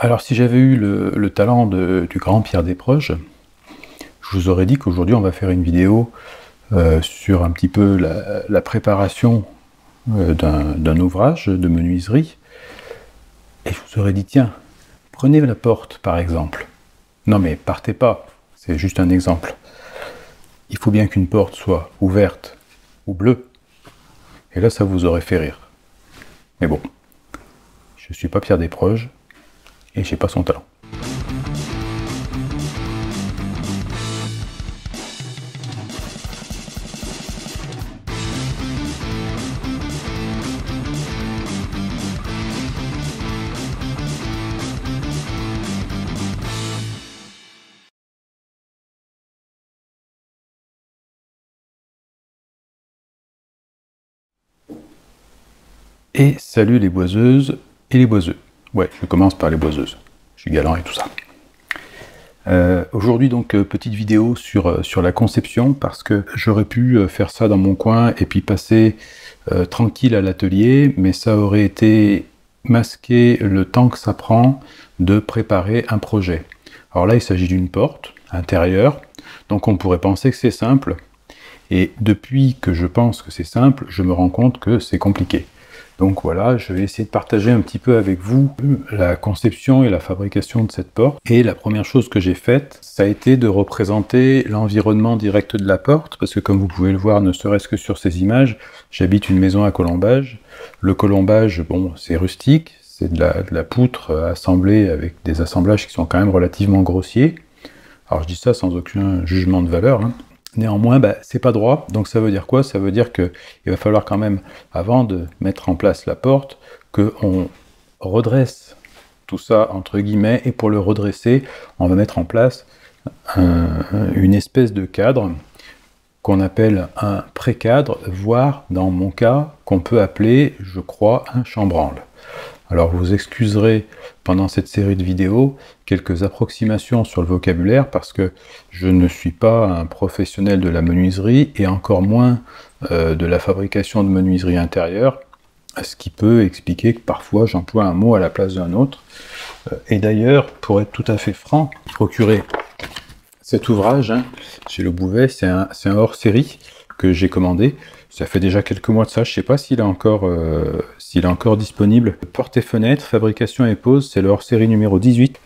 Alors si j'avais eu le talent du grand Pierre Desproges, je vous aurais dit qu'aujourd'hui on va faire une vidéo sur un petit peu la préparation d'un ouvrage de menuiserie. Et je vous aurais dit, tiens, prenez la porte par exemple. Non mais partez pas, c'est juste un exemple. Il faut bien qu'une porte soit ouverte ou bleue. Et là ça vous aurait fait rire. Mais bon, je suis pas Pierre Desproges et j'ai pas son talent. Et salut les boiseuses et les boiseux. Ouais, je commence par les boiseuses. Je suis galant et tout ça. Aujourd'hui donc petite vidéo sur la conception, parce que j'aurais pu faire ça dans mon coin et puis passer tranquille à l'atelier, mais ça aurait été masquer le temps que ça prend de préparer un projet. Alors là il s'agit d'une porte intérieure, donc on pourrait penser que c'est simple, et depuis que je pense que c'est simple, je me rends compte que c'est compliqué. Donc voilà, je vais essayer de partager un petit peu avec vous la conception et la fabrication de cette porte. Et la première chose que j'ai faite, ça a été de représenter l'environnement direct de la porte, parce que comme vous pouvez le voir, ne serait-ce que sur ces images, j'habite une maison à colombage. Le colombage, bon, c'est rustique, c'est de la poutre assemblée avec des assemblages qui sont quand même relativement grossiers. Alors je dis ça sans aucun jugement de valeur, hein. Néanmoins, c'est pas droit, donc ça veut dire quoi? Ça veut dire qu'il va falloir quand même, avant de mettre en place la porte, qu'on redresse tout ça, entre guillemets, et pour le redresser, on va mettre en place une espèce de cadre qu'on appelle un pré-cadre, voire, dans mon cas, qu'on peut appeler, je crois, un chambranle. Alors vous excuserez pendant cette série de vidéos quelques approximations sur le vocabulaire, parce que je ne suis pas un professionnel de la menuiserie et encore moins de la fabrication de menuiserie intérieure, ce qui peut expliquer que parfois j'emploie un mot à la place d'un autre. Et d'ailleurs, pour être tout à fait franc, procurer cet ouvrage chez Le Bouvet, c'est un hors-série que j'ai commandé. Ça fait déjà quelques mois de ça, je ne sais pas s'il est encore disponible. Portes et fenêtres, fabrication et pose, c'est le hors-série numéro 18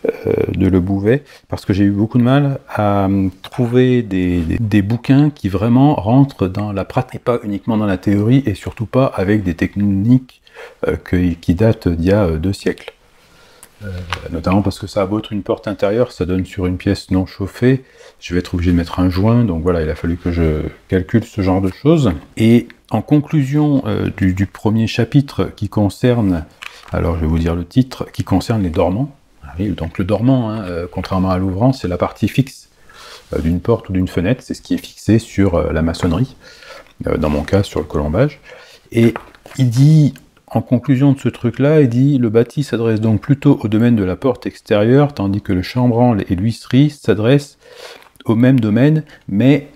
de Le Bouvet, parce que j'ai eu beaucoup de mal à trouver des bouquins qui vraiment rentrent dans la pratique, et pas uniquement dans la théorie, et surtout pas avec des techniques qui datent d'il y a 2 siècles. Notamment parce que ça a beau être une porte intérieure, ça donne sur une pièce non chauffée, je vais être obligé de mettre un joint, donc voilà, il a fallu que je calcule ce genre de choses. Et en conclusion du premier chapitre qui concerne, alors je vais vous dire le titre, qui concerne les dormants. Ah oui, donc le dormant, contrairement à l'ouvrant, c'est la partie fixe d'une porte ou d'une fenêtre, c'est ce qui est fixé sur la maçonnerie, dans mon cas sur le colombage. Et il dit, en conclusion de ce truc-là, il dit « Le bâti s'adresse donc plutôt au domaine de la porte extérieure, tandis que le chambranle et l'huisserie s'adressent au même domaine, mais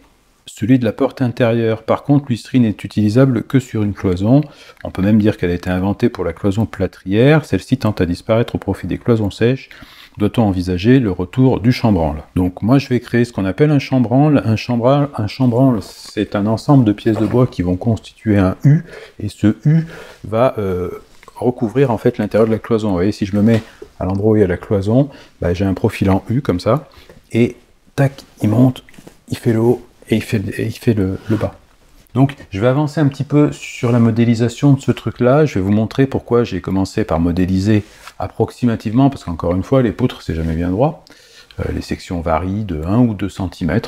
celui de la porte intérieure. Par contre, l'huisserie n'est utilisable que sur une cloison. On peut même dire qu'elle a été inventée pour la cloison plâtrière. Celle-ci tend à disparaître au profit des cloisons sèches. Doit-on envisager le retour du chambranle ?» Donc moi, je vais créer ce qu'on appelle un chambranle. Un chambranle, c'est un ensemble de pièces de bois qui vont constituer un U, et ce U va recouvrir en fait l'intérieur de la cloison. Vous voyez, si je me mets à l'endroit où il y a la cloison, j'ai un profil en U comme ça, et tac, il monte, il fait le haut, et il fait le bas. Donc je vais avancer un petit peu sur la modélisation de ce truc-là. Je vais vous montrer pourquoi j'ai commencé par modéliser approximativement, parce qu'encore une fois, les poutres, c'est jamais bien droit. Les sections varient de 1 ou 2 cm.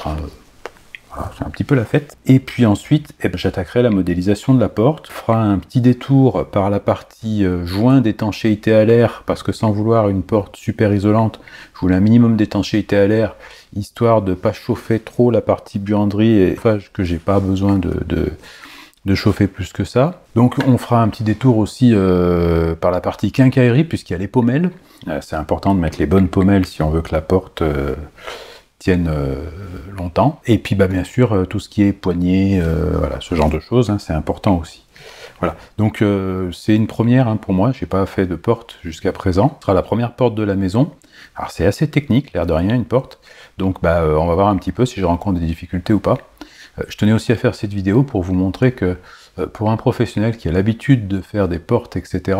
Voilà, c'est un petit peu la fête. Et puis ensuite, j'attaquerai la modélisation de la porte. On fera un petit détour par la partie joint d'étanchéité à l'air, parce que sans vouloir une porte super isolante, je voulais un minimum d'étanchéité à l'air, histoire de ne pas chauffer trop la partie buanderie, et que j'ai pas besoin de chauffer plus que ça. Donc on fera un petit détour aussi par la partie quincaillerie, puisqu'il y a les pommelles. C'est important de mettre les bonnes pommelles si on veut que la porte tienne longtemps. Et puis bien sûr tout ce qui est poignée, voilà, ce genre de choses, c'est important aussi. Voilà, donc c'est une première hein, pour moi, j'ai pas fait de porte jusqu'à présent. Ce sera la première porte de la maison. Alors c'est assez technique, l'air de rien, une porte. Donc on va voir un petit peu si je rencontre des difficultés ou pas. Je tenais aussi à faire cette vidéo pour vous montrer que pour un professionnel qui a l'habitude de faire des portes, etc.,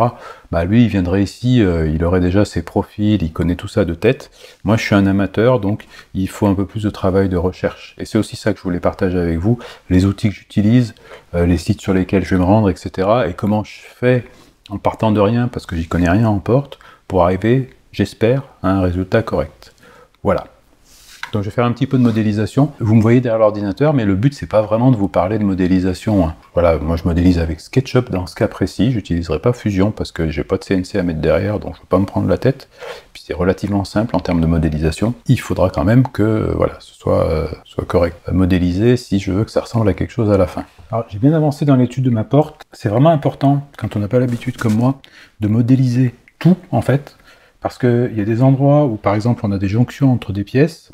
lui, il viendrait ici, il aurait déjà ses profils, il connaît tout ça de tête. Moi, je suis un amateur, donc il faut un peu plus de travail de recherche. Et c'est aussi ça que je voulais partager avec vous, les outils que j'utilise, les sites sur lesquels je vais me rendre, etc., et comment je fais en partant de rien, parce que j'y connais rien en porte, pour arriver, j'espère, à un résultat correct. Voilà. Donc je vais faire un petit peu de modélisation. Vous me voyez derrière l'ordinateur, mais le but c'est pas vraiment de vous parler de modélisation. Hein. Voilà, moi je modélise avec SketchUp dans ce cas précis. J'utiliserai pas Fusion parce que j'ai pas de CNC à mettre derrière, donc je ne veux pas me prendre la tête. Puis c'est relativement simple en termes de modélisation. Il faudra quand même que voilà, ce soit correct. Modéliser si je veux que ça ressemble à quelque chose à la fin. Alors j'ai bien avancé dans l'étude de ma porte. C'est vraiment important, quand on n'a pas l'habitude comme moi, de modéliser tout en fait. Parce qu'il y a des endroits où par exemple on a des jonctions entre des pièces.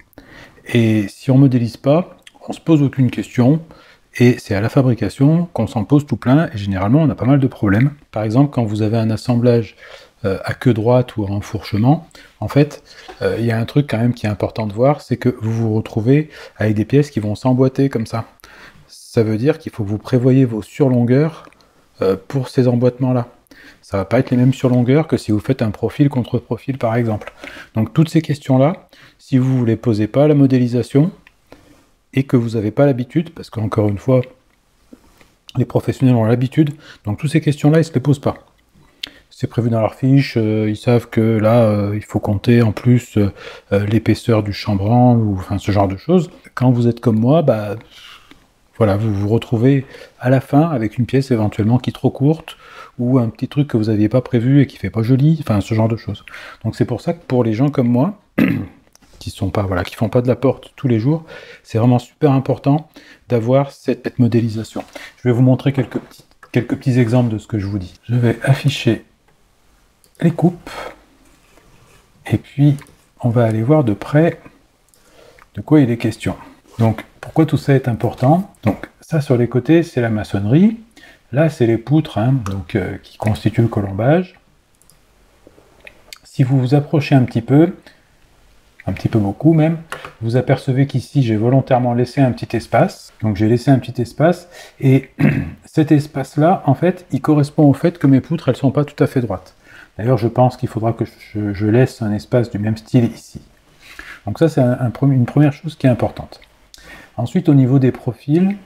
Et si on ne modélise pas, on ne se pose aucune question, et c'est à la fabrication qu'on s'en pose tout plein, et généralement on a pas mal de problèmes. Par exemple, quand vous avez un assemblage à queue droite ou à enfourchement, en fait, il y a un truc quand même qui est important de voir, c'est que vous vous retrouvez avec des pièces qui vont s'emboîter comme ça. Ça veut dire qu'il faut que vous prévoyez vos surlongueurs pour ces emboîtements-là. Ça ne va pas être les mêmes surlongueurs que si vous faites un profil contre profil par exemple. Donc toutes ces questions-là, si vous ne les posez pas à la modélisation, et que vous n'avez pas l'habitude, parce qu'encore une fois, les professionnels ont l'habitude, donc toutes ces questions-là, ils ne se les posent pas. C'est prévu dans leur fiche, ils savent que là, il faut compter en plus l'épaisseur du chambranle, ou enfin ce genre de choses. Quand vous êtes comme moi, voilà, vous vous retrouvez à la fin avec une pièce éventuellement qui est trop courte, ou un petit truc que vous n'aviez pas prévu et qui fait pas joli, enfin ce genre de choses. Donc c'est pour ça que pour les gens comme moi, qui font pas de la porte tous les jours, c'est vraiment super important d'avoir cette modélisation. Je vais vous montrer quelques petits exemples de ce que je vous dis. Je vais afficher les coupes, et puis on va aller voir de près de quoi il est question. Donc pourquoi tout ça est important? Donc ça sur les côtés c'est la maçonnerie, là c'est les poutres qui constituent le colombage. Si vous vous approchez un petit peu beaucoup même, vous apercevez qu'ici j'ai volontairement laissé un petit espace. Donc j'ai laissé un petit espace, et cet espace-là, en fait, il correspond au fait que mes poutres, elles sont pas tout à fait droites. D'ailleurs, je pense qu'il faudra que je laisse un espace du même style ici. Donc ça, c'est une première chose qui est importante. Ensuite, au niveau des profils,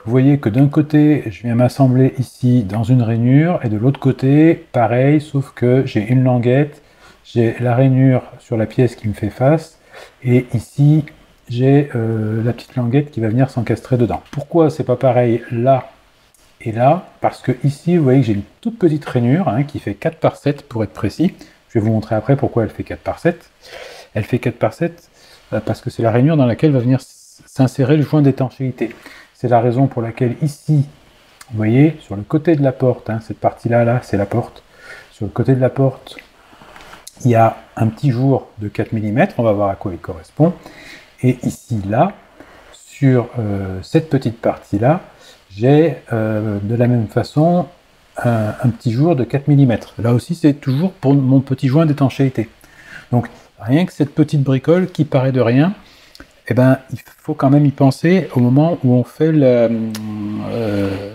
vous voyez que d'un côté, je viens m'assembler ici dans une rainure, et de l'autre côté, pareil, sauf que j'ai une languette, j'ai la rainure sur la pièce qui me fait face, et ici, j'ai la petite languette qui va venir s'encastrer dedans. Pourquoi c'est pas pareil là et là? Parce que ici, vous voyez que j'ai une toute petite rainure qui fait 4 par 7 pour être précis. Je vais vous montrer après pourquoi elle fait 4 par 7. Elle fait 4 par 7 parce que c'est la rainure dans laquelle va venir s'insérer le joint d'étanchéité. C'est la raison pour laquelle ici, vous voyez, sur le côté de la porte, cette partie-là, c'est la porte. Sur le côté de la porte, il y a un petit jour de 4 mm, on va voir à quoi il correspond. Et ici, là, sur cette petite partie-là, j'ai de la même façon un petit jour de 4 mm. Là aussi, c'est toujours pour mon petit joint d'étanchéité. Donc, rien que cette petite bricole qui paraît de rien, il faut quand même y penser au moment où on fait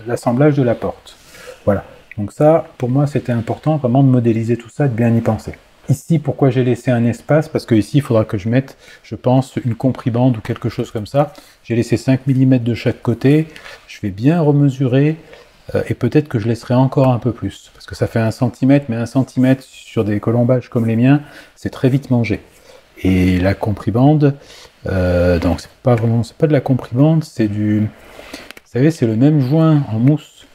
l'assemblage de la porte. Voilà. Donc ça, pour moi, c'était important vraiment de modéliser tout ça, de bien y penser. Ici, pourquoi j'ai laissé un espace? Parce que ici, il faudra que je mette, je pense, une compribande ou quelque chose comme ça. J'ai laissé 5 mm de chaque côté. Je vais bien remesurer et peut-être que je laisserai encore un peu plus. Parce que ça fait 1 cm, mais 1 cm sur des colombages comme les miens, c'est très vite mangé. Et la compribande, donc c'est pas de la compribande, c'est du... Vous savez, c'est le même joint en mousse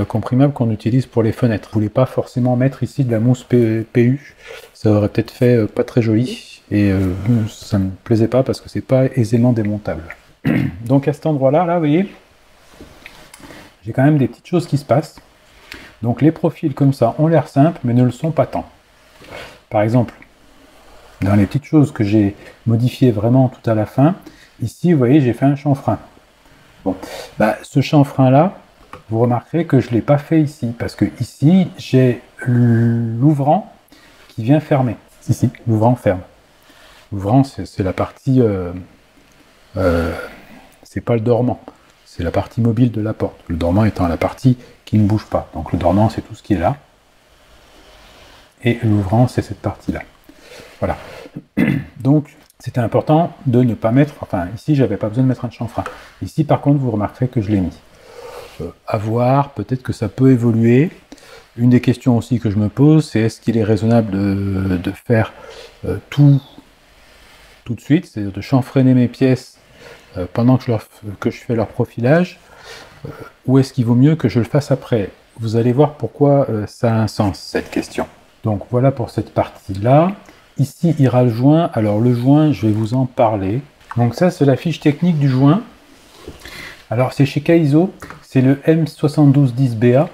comprimable qu'on utilise pour les fenêtres. Je voulais pas forcément mettre ici de la mousse PU, ça aurait peut-être fait pas très joli, et ça me plaisait pas parce que c'est pas aisément démontable. Donc à cet endroit-là, vous voyez, j'ai quand même des petites choses qui se passent. Donc les profils comme ça ont l'air simples, mais ne le sont pas tant. Par exemple, dans les petites choses que j'ai modifiées vraiment tout à la fin, ici, vous voyez, j'ai fait un chanfrein. Bon, ce chanfrein-là, vous remarquerez que je ne l'ai pas fait ici, parce que ici, j'ai l'ouvrant qui vient fermer. Ici, l'ouvrant ferme. L'ouvrant, c'est la partie... c'est pas le dormant, c'est la partie mobile de la porte. Le dormant étant la partie qui ne bouge pas. Donc le dormant, c'est tout ce qui est là. Et l'ouvrant, c'est cette partie-là. Voilà. Donc, c'était important de ne pas mettre... Enfin, ici, j'avais pas besoin de mettre un chanfrein. Ici, par contre, vous remarquerez que je l'ai mis. À voir, peut-être que ça peut évoluer. Une des questions aussi que je me pose, c'est est-ce qu'il est raisonnable de faire tout de suite, c'est-à-dire de chanfreiner mes pièces pendant que je fais leur profilage, ou est-ce qu'il vaut mieux que je le fasse après? Vous allez voir pourquoi ça a un sens, cette question. Donc voilà pour cette partie-là. Ici ira le joint. Alors le joint, je vais vous en parler. Donc ça, c'est la fiche technique du joint. Alors c'est chez Kaizo, c'est le M7210BA.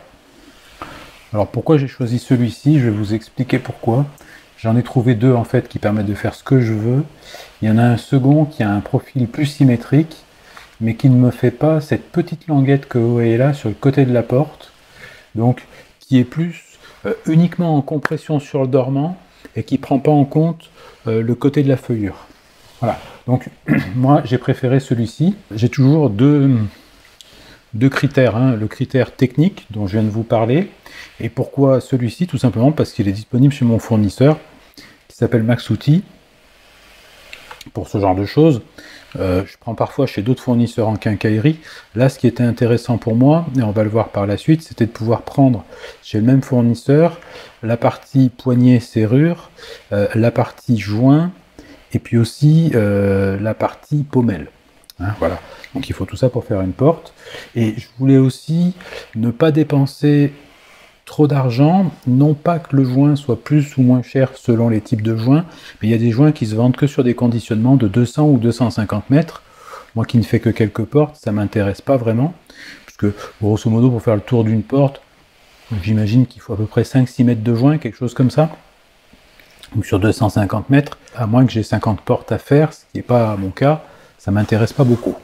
Alors pourquoi j'ai choisi celui-ci? Je vais vous expliquer pourquoi. J'en ai trouvé deux en fait qui permettent de faire ce que je veux. Il y en a un second qui a un profil plus symétrique, mais qui ne me fait pas cette petite languette que vous voyez là sur le côté de la porte. Donc qui est plus uniquement en compression sur le dormant et qui ne prend pas en compte le côté de la feuillure. Voilà, donc moi j'ai préféré celui-ci. J'ai toujours deux critères, hein. Le critère technique dont je viens de vous parler. Et pourquoi celui-ci? Tout simplement parce qu'il est disponible chez mon fournisseur qui s'appelle Maxouti. Pour ce genre de choses, je prends parfois chez d'autres fournisseurs en quincaillerie. Là, ce qui était intéressant pour moi, et on va le voir par la suite, c'était de pouvoir prendre chez le même fournisseur la partie poignée serrure, la partie joint, et puis aussi la partie pommelle. Hein, voilà. Donc il faut tout ça pour faire une porte. Et je voulais aussi ne pas dépenser trop d'argent, non pas que le joint soit plus ou moins cher selon les types de joints, mais il y a des joints qui se vendent que sur des conditionnements de 200 ou 250 mètres. Moi qui ne fais que quelques portes, ça ne m'intéresse pas vraiment, puisque grosso modo pour faire le tour d'une porte, j'imagine qu'il faut à peu près 5-6 mètres de joint, quelque chose comme ça. Donc sur 250 mètres, à moins que j'ai 50 portes à faire, ce qui n'est pas mon cas, ça ne m'intéresse pas beaucoup.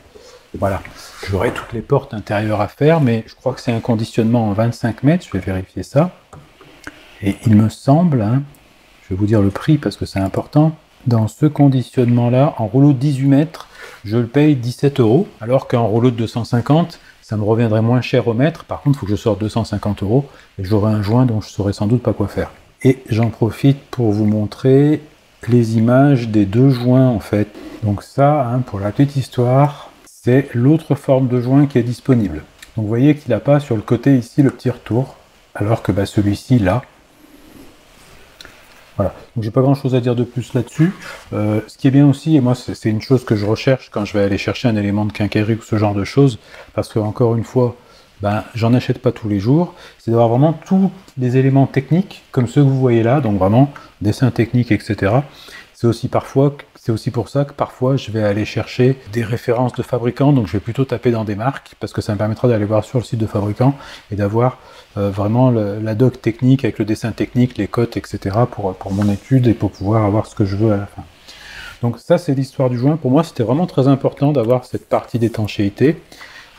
Voilà, j'aurai toutes les portes intérieures à faire, mais je crois que c'est un conditionnement en 25 mètres, je vais vérifier ça. Et il me semble, hein, je vais vous dire le prix parce que c'est important, dans ce conditionnement-là, en rouleau de 18 mètres, je le paye 17 €, alors qu'en rouleau de 250, ça me reviendrait moins cher au mètre. Par contre, il faut que je sorte 250 € et j'aurai un joint dont je ne saurais sans doute pas quoi faire. Et j'en profite pour vous montrer les images des deux joints en fait. Donc ça, hein, pour la petite histoire, c'est l'autre forme de joint qui est disponible. Donc vous voyez qu'il n'a pas sur le côté ici le petit retour, alors que bah, celui-ci là. Voilà, donc j'ai pas grand chose à dire de plus là-dessus. Ce qui est bien aussi, et moi c'est une chose que je recherche quand je vais aller chercher un élément de quincaillerie ou ce genre de choses, parce que encore une fois, ben, j'en achète pas tous les jours, c'est d'avoir vraiment tous les éléments techniques, comme ceux que vous voyez là, donc vraiment dessin technique, etc. C'est aussi pour ça que parfois je vais aller chercher des références de fabricants, donc je vais plutôt taper dans des marques, parce que ça me permettra d'aller voir sur le site de fabricant et d'avoir vraiment la doc technique avec le dessin technique, les cotes, etc. pour mon étude et pour pouvoir avoir ce que je veux à la fin. Donc ça c'est l'histoire du joint. Pour moi c'était vraiment très important d'avoir cette partie d'étanchéité.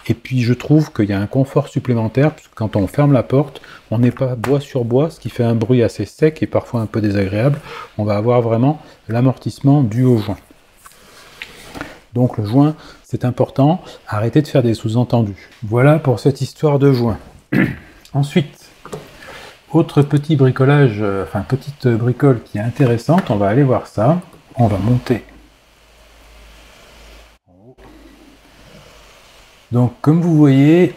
Et puis je trouve qu'il y a un confort supplémentaire, puisque quand on ferme la porte, on n'est pas bois sur bois, ce qui fait un bruit assez sec et parfois un peu désagréable. On va avoir vraiment l'amortissement dû au joint. Donc le joint, c'est important. Arrêtez de faire des sous-entendus. Voilà pour cette histoire de joint. Ensuite, autre petit bricolage, enfin petite bricole qui est intéressante, on va aller voir ça. On va monter. Donc, comme vous voyez,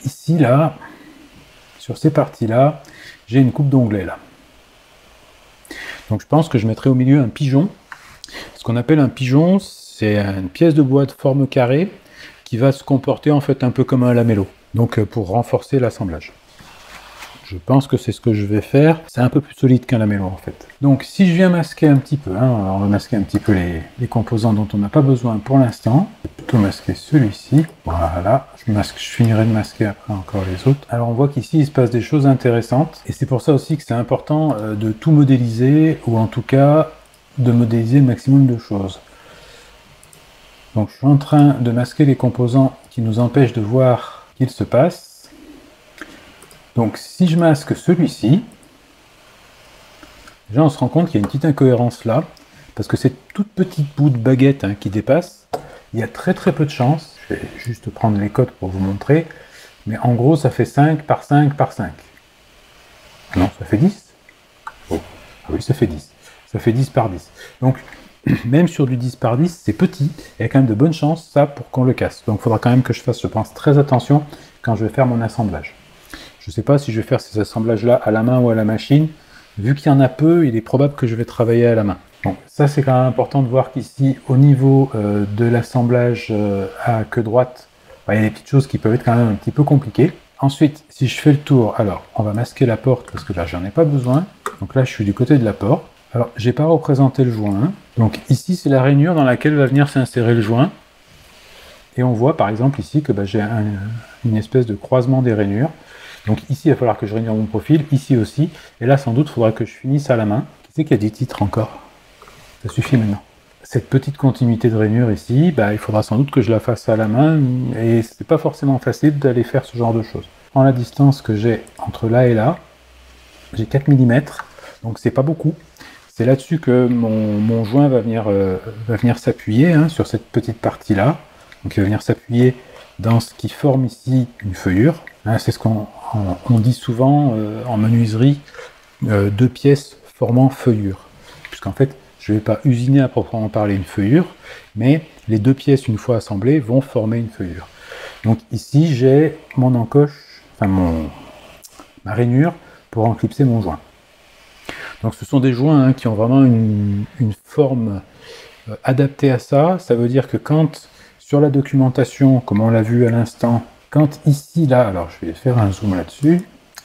ici, là, sur ces parties-là, j'ai une coupe d'onglet, là. Donc, je pense que je mettrai au milieu un pigeon. Ce qu'on appelle un pigeon, c'est une pièce de bois de forme carrée qui va se comporter, en fait, un peu comme un lamello. Donc, pour renforcer l'assemblage. Je pense que c'est ce que je vais faire. C'est un peu plus solide qu'un lamello, en fait. Donc, si je viens masquer un petit peu, hein, on va masquer un petit peu les composants dont on n'a pas besoin pour l'instant. Je vais plutôt masquer celui-ci. Voilà, je finirai de masquer après encore les autres. Alors, on voit qu'ici, il se passe des choses intéressantes. Et c'est pour ça aussi que c'est important de tout modéliser, ou en tout cas, de modéliser le maximum de choses. Donc, je suis en train de masquer les composants qui nous empêchent de voir qu'il se passe. Donc si je masque celui-ci, déjà on se rend compte qu'il y a une petite incohérence là, parce que cette toute petite bout de baguette qui dépasse, il y a très peu de chance. Je vais juste prendre les codes pour vous montrer, mais en gros ça fait 5 par 5 par 5. Non, ça fait 10. Oh. Ah oui, ça fait 10. Ça fait 10 par 10. Donc, même sur du 10 par 10, c'est petit. Il y a quand même de bonnes chances, ça, pour qu'on le casse. Donc, il faudra quand même que je fasse, je pense, très attention quand je vais faire mon assemblage. Je ne sais pas si je vais faire ces assemblages-là à la main ou à la machine. Vu qu'il y en a peu, il est probable que je vais travailler à la main. Donc, ça, c'est quand même important de voir qu'ici, au niveau de l'assemblage à queue droite, il y a des petites choses qui peuvent être quand même un petit peu compliquées. Ensuite, si je fais le tour, alors on va masquer la porte parce que là j'en ai pas besoin. Donc là je suis du côté de la porte. Alors j'ai pas représenté le joint. Donc ici c'est la rainure dans laquelle va venir s'insérer le joint. Et on voit par exemple ici que j'ai une espèce de croisement des rainures. Donc ici il va falloir que je rainure mon profil, ici aussi. Et là sans doute il faudra que je finisse à la main. Qui c'est qu'il y a des titres encore? Ça suffit maintenant. Cette petite continuité de rainure ici, il faudra sans doute que je la fasse à la main, et c'est pas forcément facile d'aller faire ce genre de choses. Je prends la distance que j'ai entre là et là, j'ai 4 mm, donc c'est pas beaucoup. C'est là-dessus que mon joint va venir s'appuyer, sur cette petite partie-là. Donc il va venir s'appuyer dans ce qui forme ici une feuillure. C'est ce qu'on dit souvent en menuiserie, 2 pièces formant feuillure. Puisqu'en fait, je ne vais pas usiner à proprement parler une feuillure, mais les 2 pièces, une fois assemblées, vont former une feuillure. Donc ici, j'ai mon encoche, ma rainure pour enclipser mon joint. Donc ce sont des joints qui ont vraiment une forme adaptée à ça. Ça veut dire que quand, sur la documentation, comme on l'a vu à l'instant, quand ici, là, alors je vais faire un zoom là-dessus,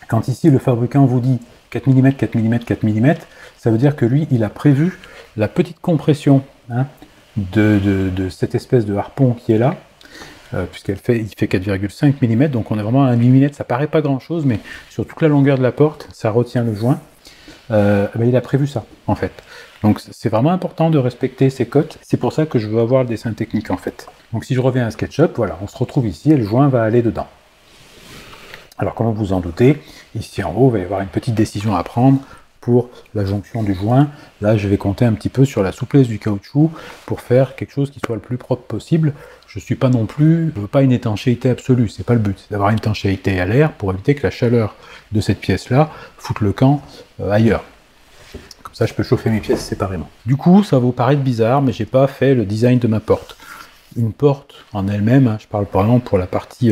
quand ici le fabricant vous dit 4 mm, 4 mm, 4 mm, ça veut dire que lui, il a prévu la petite compression de cette espèce de harpon qui est là, puisqu'il fait 4,5 mm, donc on est vraiment à 1 mm, ça paraît pas grand chose, mais sur toute la longueur de la porte, ça retient le joint. Il a prévu ça, en fait. Donc c'est vraiment important de respecter ces cotes, c'est pour ça que je veux avoir le dessin technique, en fait. Donc si je reviens à SketchUp, voilà, on se retrouve ici et le joint va aller dedans. Alors comme vous en doutez, ici en haut, il va y avoir une petite décision à prendre pour la jonction du joint. Là, je vais compter un petit peu sur la souplesse du caoutchouc pour faire quelque chose qui soit le plus propre possible. Je suis pas non plus, je veux pas une étanchéité absolue, c'est pas le but, c'est d'avoir une étanchéité à l'air pour éviter que la chaleur de cette pièce-là foute le camp ailleurs. Comme ça, je peux chauffer mes pièces séparément. Du coup, ça va vous paraître bizarre, mais j'ai pas fait le design de ma porte. Une porte en elle-même, je parle par exemple pour la partie,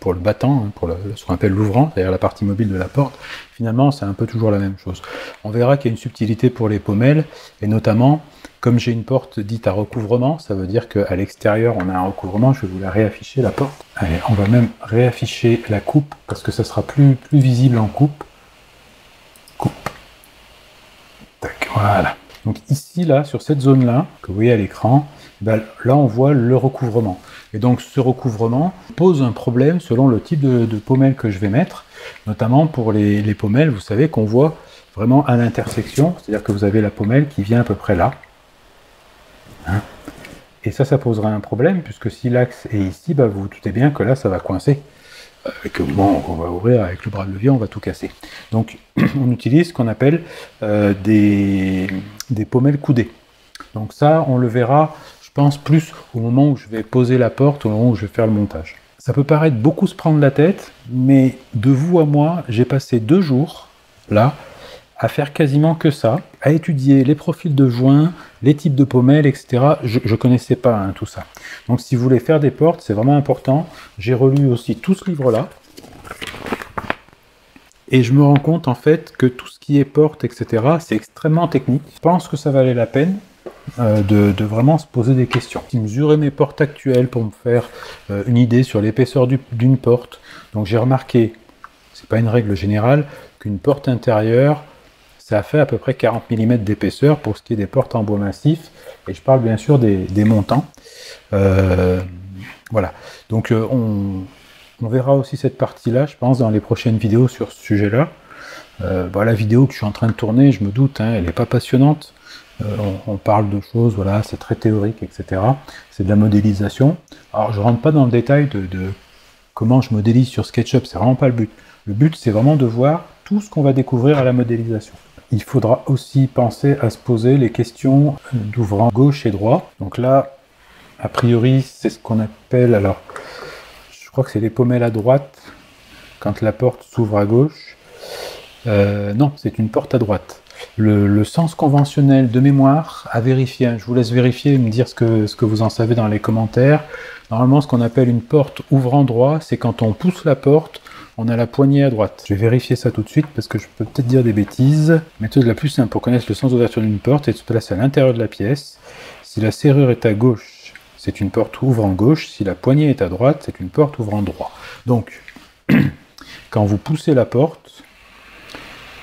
pour le battant, pour ce qu'on appelle l'ouvrant, c'est-à-dire la partie mobile de la porte, finalement c'est un peu toujours la même chose. On verra qu'il y a une subtilité pour les pommelles, et notamment, comme j'ai une porte dite à recouvrement, ça veut dire qu'à l'extérieur on a un recouvrement, je vais vous la réafficher la porte. Allez, on va même réafficher la coupe, parce que ça sera plus visible en coupe. Coupe. Tac, voilà. Donc ici, là, sur cette zone-là, que vous voyez à l'écran, là on voit le recouvrement. Et donc ce recouvrement pose un problème selon le type de pommelle que je vais mettre, notamment pour les pommelles, vous savez qu'on voit vraiment à l'intersection, c'est-à-dire que vous avez la pommelle qui vient à peu près là. Et ça posera un problème, puisque si l'axe est ici, vous vous doutez bien que là ça va coincer. Et que bon, on va ouvrir avec le bras de levier, on va tout casser. Donc on utilise ce qu'on appelle des pommelles coudées. Donc ça, on le verra, je pense, plus au moment où je vais poser la porte, au moment où je vais faire le montage. Ça peut paraître beaucoup se prendre la tête, mais de vous à moi, j'ai passé 2 jours, là, à faire quasiment que ça, à étudier les profils de joints, les types de pommelles, etc. Je ne connaissais pas tout ça. Donc si vous voulez faire des portes, c'est vraiment important. J'ai relu aussi tout ce livre-là. Et je me rends compte en fait que tout ce qui est porte, etc., c'est extrêmement technique. Je pense que ça valait la peine de vraiment se poser des questions. Mesurer mes portes actuelles pour me faire une idée sur l'épaisseur d'une porte. Donc j'ai remarqué, c'est pas une règle générale, qu'une porte intérieure, ça fait à peu près 40 mm d'épaisseur pour ce qui est des portes en bois massif, et je parle bien sûr des montants. Voilà, donc on verra aussi cette partie-là, je pense, dans les prochaines vidéos sur ce sujet-là. La vidéo que je suis en train de tourner, je me doute, elle n'est pas passionnante. On parle de choses, voilà, c'est très théorique, etc. C'est de la modélisation. Alors je ne rentre pas dans le détail de comment je modélise sur SketchUp, c'est vraiment pas le but. Le but, c'est vraiment de voir tout ce qu'on va découvrir à la modélisation. Il faudra aussi penser à se poser les questions d'ouvrant gauche et droit. Donc là, a priori, c'est ce qu'on appelle, alors, je crois que c'est les pommelles à droite, quand la porte s'ouvre à gauche. Non, c'est une porte à droite. Le sens conventionnel de mémoire à vérifier. Je vous laisse vérifier et me dire ce que vous en savez dans les commentaires. Normalement, ce qu'on appelle une porte ouvrant droit, c'est quand on pousse la porte, on a la poignée à droite. Je vais vérifier ça tout de suite parce que je peux peut-être dire des bêtises. La méthode la plus simple pour connaître le sens d'ouverture d'une porte est de se placer à l'intérieur de la pièce. Si la serrure est à gauche, c'est une porte ouvrant gauche. Si la poignée est à droite, c'est une porte ouvrant droit. Donc, quand vous poussez la porte,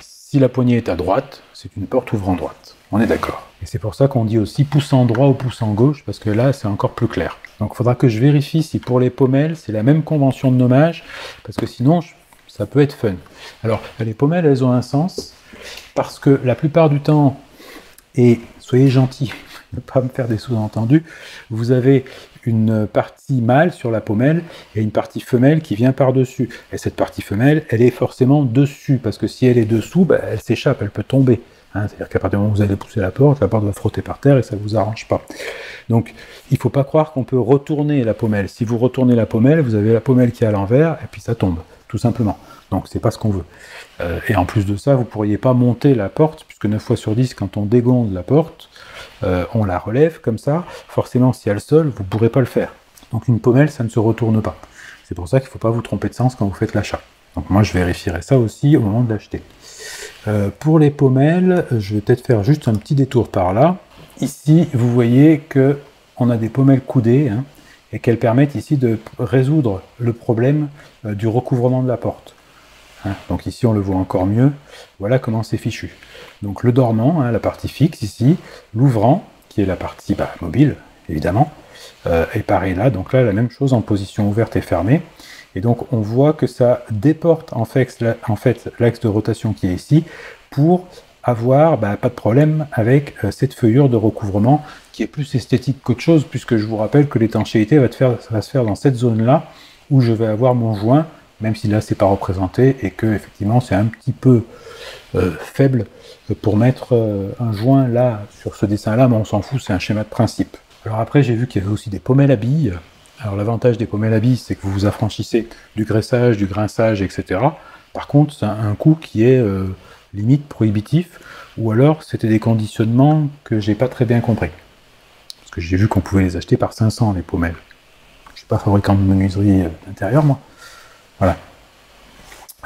si la poignée est à droite, c'est une porte ouvrant droite. On est d'accord. Et c'est pour ça qu'on dit aussi poussant droit ou poussant gauche, parce que là, c'est encore plus clair. Donc, il faudra que je vérifie si pour les pommelles, c'est la même convention de nommage, parce que sinon, ça peut être fun. Alors, les pommelles, elles ont un sens, parce que la plupart du temps, et soyez gentils, ne pas me faire des sous-entendus, vous avez une partie mâle sur la pommelle et une partie femelle qui vient par-dessus. Et cette partie femelle, elle est forcément dessus, parce que si elle est dessous, elle s'échappe, elle peut tomber. C'est-à-dire qu'à partir du moment où vous allez pousser la porte va frotter par terre et ça ne vous arrange pas. Donc, il ne faut pas croire qu'on peut retourner la pommelle. Si vous retournez la pommelle, vous avez la pommelle qui est à l'envers et puis ça tombe, tout simplement. Donc, c'est pas ce qu'on veut. Et en plus de ça, vous ne pourriez pas monter la porte, puisque 9 fois sur 10, quand on dégonde la porte, on la relève comme ça. Forcément, si elle sol, vous ne pourrez pas le faire. Donc, une pommelle, ça ne se retourne pas. C'est pour ça qu'il ne faut pas vous tromper de sens quand vous faites l'achat. Donc, moi, je vérifierai ça aussi au moment de l'acheter. Pour les pommelles, je vais peut-être faire juste un petit détour par là. Ici, vous voyez que on a des pommelles coudées et qu'elles permettent ici de résoudre le problème du recouvrement de la porte. Donc ici, on le voit encore mieux. Voilà comment c'est fichu. Donc le dormant, la partie fixe ici, l'ouvrant, qui est la partie mobile, évidemment, est pareil là. Donc là, la même chose en position ouverte et fermée. Et donc, on voit que ça déporte en fait l'axe de rotation qui est ici pour avoir pas de problème avec cette feuillure de recouvrement qui est plus esthétique qu'autre chose, puisque je vous rappelle que l'étanchéité va se faire dans cette zone-là où je vais avoir mon joint, même si là, c'est pas représenté et que effectivement, c'est un petit peu faible pour mettre un joint là, sur ce dessin-là, mais on s'en fout, c'est un schéma de principe. Alors après, j'ai vu qu'il y avait aussi des pommelles à billes. Alors l'avantage des pommelles à billes, c'est que vous vous affranchissez du graissage, du grinçage, etc. Par contre, c'est un coût qui est limite prohibitif, ou alors c'était des conditionnements que j'ai pas très bien compris. Parce que j'ai vu qu'on pouvait les acheter par 500, les pommelles. Je suis pas fabricant de menuiserie d'intérieur, moi. Voilà.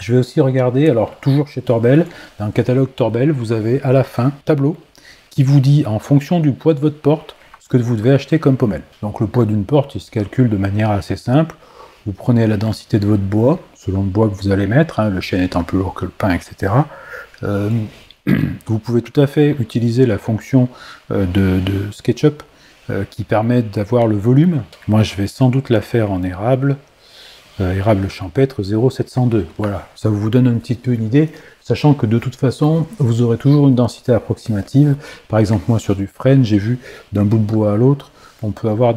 Je vais aussi regarder, alors toujours chez Torbel, dans le catalogue Torbel, vous avez à la fin un tableau qui vous dit, en fonction du poids de votre porte, que vous devez acheter comme pommelle. Donc le poids d'une porte, il se calcule de manière assez simple. Vous prenez la densité de votre bois, selon le bois que vous allez mettre, le chêne étant plus lourd que le pin, etc. Vous pouvez tout à fait utiliser la fonction de SketchUp qui permet d'avoir le volume. Moi, je vais sans doute la faire en érable. Érable champêtre 0,702. Voilà, ça vous donne un petit peu une idée, sachant que de toute façon, vous aurez toujours une densité approximative. Par exemple, moi sur du frêne, j'ai vu d'un bout de bois à l'autre, on peut avoir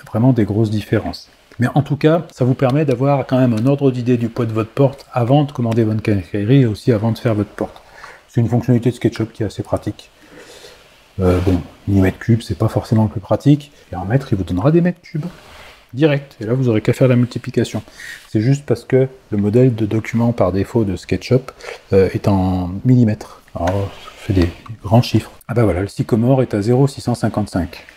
vraiment des grosses différences. Mais en tout cas, ça vous permet d'avoir quand même un ordre d'idée du poids de votre porte avant de commander votre quincaillerie et aussi avant de faire votre porte. C'est une fonctionnalité de SketchUp qui est assez pratique. Bon, millimètre cube, c'est pas forcément le plus pratique, et en mètre, il vous donnera des mètres cubes. Direct, et là vous aurez qu'à faire la multiplication. C'est juste parce que le modèle de document par défaut de SketchUp est en millimètres. Alors, ça fait des grands chiffres. Ah ben voilà, le sycomore est à 0,655.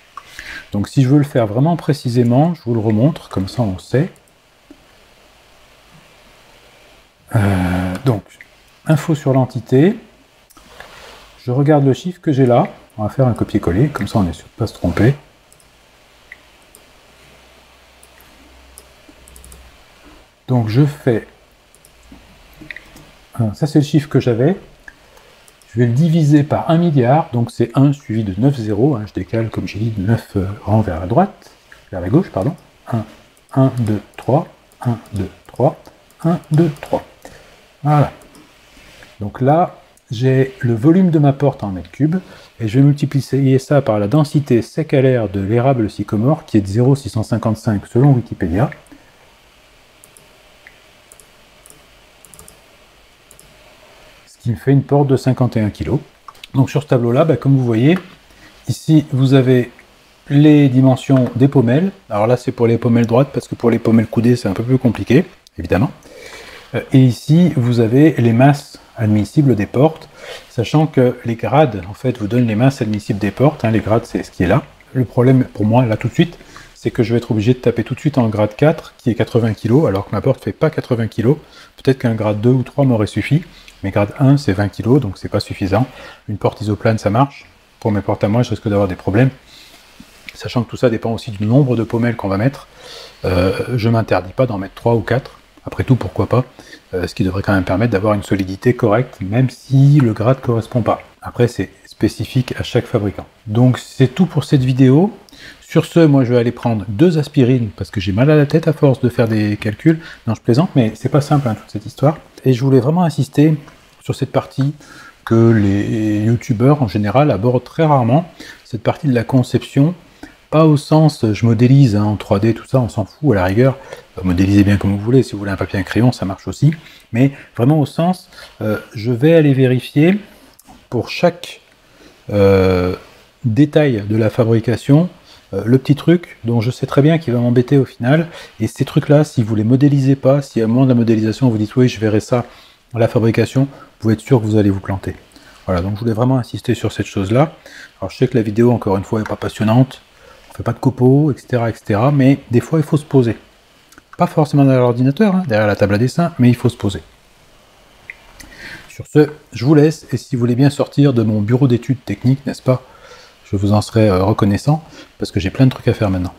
Donc si je veux le faire vraiment précisément, je vous le remontre, comme ça on sait. Donc, info sur l'entité. Je regarde le chiffre que j'ai là. On va faire un copier-coller, comme ça on est sûr de ne pas se tromper. Donc je fais, ça c'est le chiffre que j'avais, je vais le diviser par 1 milliard, donc c'est 1 suivi de 9 zéros, je décale comme j'ai dit de 9 rangs vers la droite, vers la gauche, pardon, 1, 1, 2, 3, 1, 2, 3, 1, 2, 3. Voilà. Donc là, j'ai le volume de ma porte en mètres cubes, et je vais multiplier ça par la densité sécalaire de l'érable sycomore, qui est de 0,655 selon Wikipédia. qui me fait une porte de 51 kg. Donc sur ce tableau-là, comme vous voyez, ici vous avez les dimensions des pommelles. Alors là, c'est pour les pommelles droites, parce que pour les pommelles coudées, c'est un peu plus compliqué, évidemment. Et ici, vous avez les masses admissibles des portes, sachant que les grades, en fait, vous donnent les masses admissibles des portes. Les grades, c'est ce qui est là. Le problème, pour moi, là, tout de suite, c'est que je vais être obligé de taper tout de suite en grade 4, qui est 80 kg, alors que ma porte ne fait pas 80 kg. Peut-être qu'un grade 2 ou 3 m'aurait suffi, mais grade 1, c'est 20 kg, donc c'est pas suffisant. Une porte isoplane, ça marche. Pour mes portes à moi, je risque d'avoir des problèmes. Sachant que tout ça dépend aussi du nombre de pommelles qu'on va mettre. Je ne m'interdis pas d'en mettre 3 ou 4. Après tout, pourquoi pas, ce qui devrait quand même permettre d'avoir une solidité correcte, même si le grade ne correspond pas. Après, c'est spécifique à chaque fabricant. Donc c'est tout pour cette vidéo. Sur ce, moi je vais aller prendre 2 aspirines, parce que j'ai mal à la tête à force de faire des calculs. Non, je plaisante, mais c'est pas simple toute cette histoire. Et je voulais vraiment insister sur cette partie que les youtubeurs en général abordent très rarement, cette partie de la conception. Pas au sens, je modélise en 3D, tout ça, on s'en fout à la rigueur. Modélisez bien comme vous voulez, si vous voulez un papier et un crayon, ça marche aussi. Mais vraiment au sens, je vais aller vérifier pour chaque détail de la fabrication, le petit truc dont je sais très bien qu'il va m'embêter au final. Et ces trucs-là, si vous les modélisez pas, si à un moment de la modélisation, vous dites oui, je verrai ça à la fabrication, vous pouvez être sûr que vous allez vous planter. Voilà, donc je voulais vraiment insister sur cette chose-là. Alors je sais que la vidéo, encore une fois, n'est pas passionnante. On fait pas de copeaux, etc., etc. Mais des fois, il faut se poser. Pas forcément derrière l'ordinateur, derrière la table à dessin, mais il faut se poser. Sur ce, je vous laisse. Et si vous voulez bien sortir de mon bureau d'études techniques, n'est-ce pas, je vous en serai reconnaissant, parce que j'ai plein de trucs à faire maintenant.